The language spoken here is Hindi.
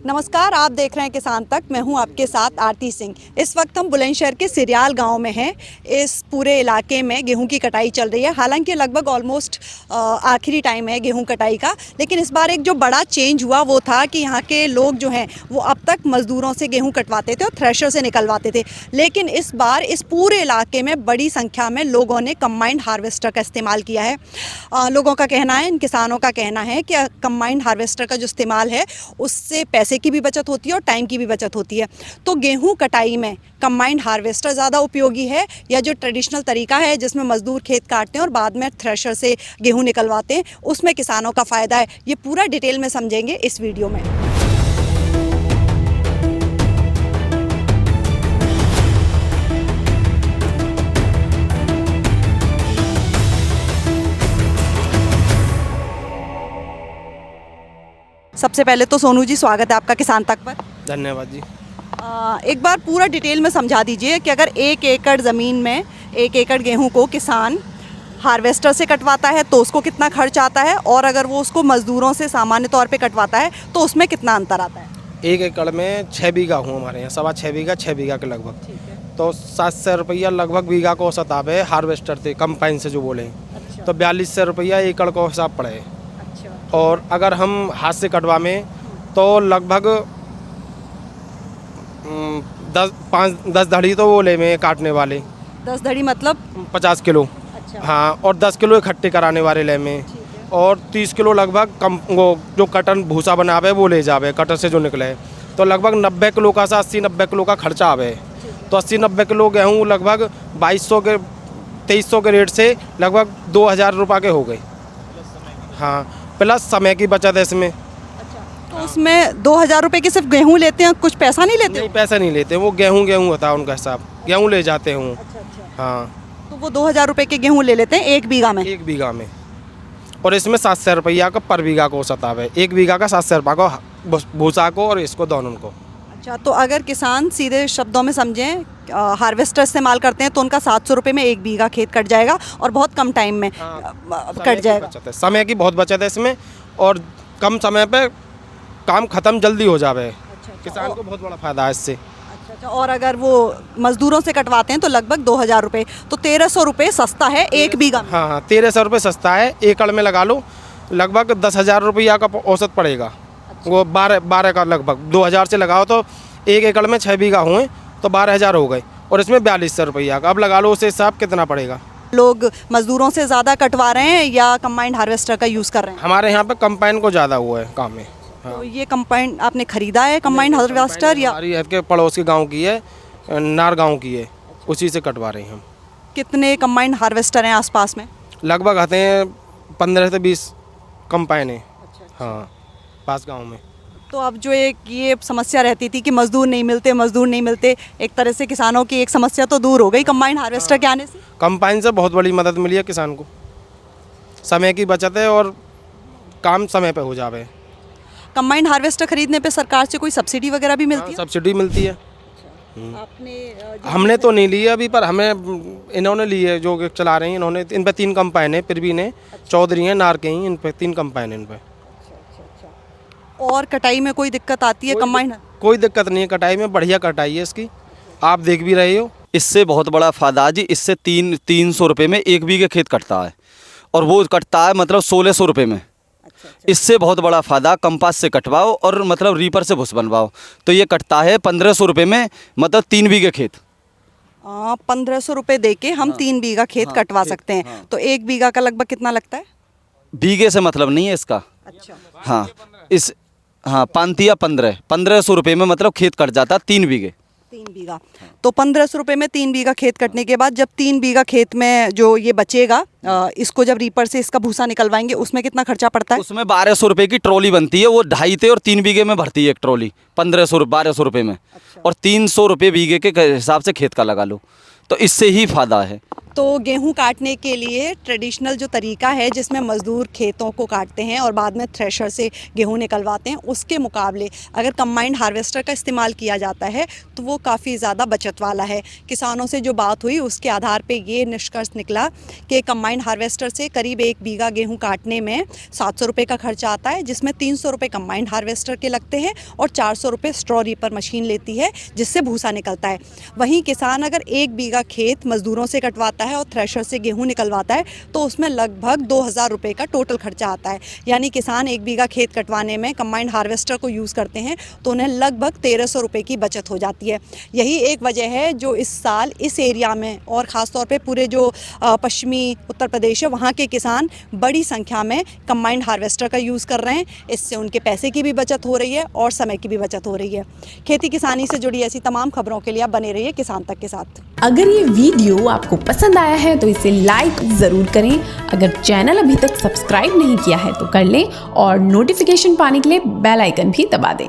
नमस्कार, आप देख रहे हैं किसान तक। मैं हूं आपके साथ आरती सिंह। इस वक्त हम बुलंदशहर के सिरियाल गांव में हैं। इस पूरे इलाके में गेहूं की कटाई चल रही है। हालांकि लगभग ऑलमोस्ट आखिरी टाइम है गेहूं कटाई का, लेकिन इस बार एक जो बड़ा चेंज हुआ वो था कि यहाँ के लोग जो हैं वो अब तक मज़दूरों से गेहूँ कटवाते थे और थ्रेशर से निकलवाते थे, लेकिन इस बार इस पूरे इलाके में बड़ी संख्या में लोगों ने कंबाइंड हार्वेस्टर का इस्तेमाल किया है। लोगों का कहना है, इन किसानों का कहना है कि कंबाइंड हार्वेस्टर का जो इस्तेमाल है उससे पैसे की भी बचत होती है और टाइम की भी बचत होती है। तो गेहूं कटाई में कंबाइंड हार्वेस्टर ज़्यादा उपयोगी है या जो ट्रेडिशनल तरीका है जिसमें मज़दूर खेत काटते हैं और बाद में थ्रेशर से गेहूं निकलवाते हैं, उसमें किसानों का फ़ायदा है? ये पूरा डिटेल में समझेंगे इस वीडियो में। सबसे पहले तो सोनू जी, स्वागत है आपका किसान तक पर। धन्यवाद जी। एक बार पूरा डिटेल में समझा दीजिए कि अगर 1 एकड़ ज़मीन में 1 एकड़ गेहूं को किसान हार्वेस्टर से कटवाता है तो उसको कितना खर्च आता है, और अगर वो उसको मज़दूरों से सामान्य तौर पे कटवाता है तो उसमें कितना अंतर आता है? 1 एकड़ में 6 बीघा हूँ हमारे यहाँ, 6.25 बीघा, 6 बीघा के लगभग। ठीक है। तो 700 रुपया लगभग बीघा को औसत आवे है हार्वेस्टर से, कंपाइन से जो बोले। अच्छा। तो 4200 रुपया एकड़ को हिसाब पड़े। अच्छा। और अगर हम हाथ से कटवा में तो लगभग 10 धड़ी तो वो ले में काटने वाले 10 धड़ी मतलब? 50 किलो। अच्छा। हाँ, और 10 किलो इकट्ठे कराने वाले ले में। ठीक है। और 30 किलो लगभग कम वो जो कटन भूसा बनावे वो ले जावे कटर से जो निकले। तो लगभग 90 किलो का 80-90 किलो का खर्चा आवे। तो 80-90 किलो गेहूँ लगभग 2200 के 2300 के रेट से लगभग 2000 रुपये के हो गए। हाँ, प्लस समय की बचत है इसमें। अच्छा, तो उसमें 2000 रुपये के सिर्फ गेहूं लेते हैं, कुछ पैसा नहीं लेते? नहीं, पैसा नहीं लेते, वो गेहूँ होता है उनका हिसाब, गेहूँ ले जाते हूँ। अच्छा अच्छा। हाँ, तो वो 2000 रुपये के गेहूं ले लेते हैं 1 बीघा में? 1 बीघा में। और इसमें 700 रुपया का पर बीघा को औसत आवे। 1 बीघा का 700 रुपये को भूसा को और इसको दोनों को। अच्छा, तो अगर किसान सीधे शब्दों में समझें, हार्वेस्टर इस्तेमाल करते हैं तो उनका 700 रुपये में 1 बीघा खेत कट जाएगा और बहुत कम टाइम में कट जाएगा। समय की बहुत बचत है इसमें, और कम समय पे काम खत्म जल्दी हो जावे। अच्छा, किसान को बहुत बड़ा फायदा है इससे। अच्छा अच्छा। और अगर वो मजदूरों से कटवाते हैं तो लगभग 2000 रुपये, तो 1300 रुपये सस्ता है 1 बीघा में। हाँ हाँ, 1300 रुपये सस्ता है। एकड़ में लगा लो लगभग 10,000 रुपया का औसत पड़ेगा। वो 12 का लगभग 2000 से लगाओ तो 1 एकड़ में 6 बीघा हुए तो 12,000 हो गए, और इसमें 4200 रुपया का अब लगा लो, उसे हिसाब कितना पड़ेगा। लोग मजदूरों से ज़्यादा कटवा रहे हैं या कंबाइंड हार्वेस्टर का यूज़ कर रहे हैं? हमारे यहाँ पे कंपाइन को ज़्यादा हुआ है काम में। हाँ। तो ये कंबाइंड आपने खरीदा है, कंबाइंड हार्वेस्टर, या हमारी के पड़ोस के गाँव की है, नार गाँव की है, उसी से कटवा रहे हैं हम। कितने कंबाइंड हार्वेस्टर हैं आसपास में? लगभग आते हैं 15 से 20 कंपाइन है। हाँ, पास गांव में। तो अब जो एक ये समस्या रहती थी कि मजदूर नहीं मिलते, एक तरह से किसानों की एक समस्या तो दूर हो गई कंबाइंड हार्वेस्टर के आने से। कंपाइन से बहुत बड़ी मदद मिली है किसान को, समय की बचत है और काम समय पे हो जावे। कंबाइंड हार्वेस्टर खरीदने पे सरकार से कोई सब्सिडी वगैरह भी मिलती है? सब्सिडी मिलती है। आपने हमने तो नहीं ली है अभी, पर हमें इन्होंने ली है जो चला रहे हैं इन्होंने। इन पे 3 कंपाइन है, फिर भी ने चौधरी हैं नार के ही, इन पे 3 कंपाइन है इन पे। और कटाई में कोई दिक्कत आती है कंबाइंड? कोई दिक्कत नहीं है कटाई में, बढ़िया कटाई है इसकी, आप देख भी रहे हो। इससे बहुत बड़ा फायदा है जी। इससे 300 रुपये में 1 बीघे खेत कटता है, और वो कटता है मतलब 1600 रुपये में। इससे बहुत बड़ा फ़ायदा, कंपास से कटवाओ और मतलब रीपर से भुस बनवाओ तो ये कटता है 1500 रुपये में, मतलब 3 बीघे खेत। 1500 रुपये दे के हम 3 बीघा खेत कटवा सकते हैं। तो 1 बीघा का लगभग कितना लगता है? बीघे से मतलब नहीं है इसका। अच्छा। हाँ, हाँ 5 या 1500 रुपये में मतलब खेत कट जाता 3 बीघे। 3 बीघा। तो 1500 रुपये में 3 बीघा खेत कटने के बाद जब 3 बीघा खेत में जो ये बचेगा, इसको जब रीपर से इसका भूसा निकलवाएंगे उसमें कितना खर्चा पड़ता है? उसमें 1200 रुपये की ट्रॉली बनती है, वो 2.5 और 3 बीघे में भरती है एक ट्रॉली 1200 रुपये में। और 300 रुपये बीघे के हिसाब से खेत का लगा लो। तो इससे ही फ़ायदा है। तो गेहूं काटने के लिए ट्रेडिशनल जो तरीका है जिसमें मज़दूर खेतों को काटते हैं और बाद में थ्रेशर से गेहूं निकलवाते हैं, उसके मुकाबले अगर कंबाइंड हार्वेस्टर का इस्तेमाल किया जाता है तो वो काफ़ी ज़्यादा बचत वाला है। किसानों से जो बात हुई उसके आधार पे ये निष्कर्ष निकला कि कंबाइंड हार्वेस्टर से करीब 1 बीघा गेहूँ काटने में 700 रुपये का खर्चा आता है, जिसमें 300 रुपये कंबाइंड हार्वेस्टर के लगते हैं और 400 रुपये स्ट्रॉ रीपर मशीन लेती है जिससे भूसा निकलता है। वहीं किसान अगर 1 बीघा खेत मज़दूरों से कटवाता है और थ्रेशर से गेहूं निकलवाता है तो उसमें लगभग 2000 रुपये का टोटल खर्चा आता है। यानी किसान 1 बीघा खेत कटवाने में कंबाइंड हार्वेस्टर को यूज़ करते हैं तो उन्हें लगभग 1300 रुपये की बचत हो जाती है। यही एक वजह है जो इस साल इस एरिया में और ख़ास तौर पे पूरे जो पश्चिमी उत्तर प्रदेश है वहाँ के किसान बड़ी संख्या में कंबाइंड हार्वेस्टर का यूज़ कर रहे हैं। इससे उनके पैसे की भी बचत हो रही है और समय की भी बचत हो रही है। खेती किसानी से जुड़ी ऐसी तमाम खबरों के लिए आप बने रहिए किसान तक के साथ। अगर ये वीडियो आपको पसंद आया है तो इसे लाइक ज़रूर करें। अगर चैनल अभी तक सब्सक्राइब नहीं किया है तो कर लें और नोटिफिकेशन पाने के लिए बेल आइकन भी दबा दें।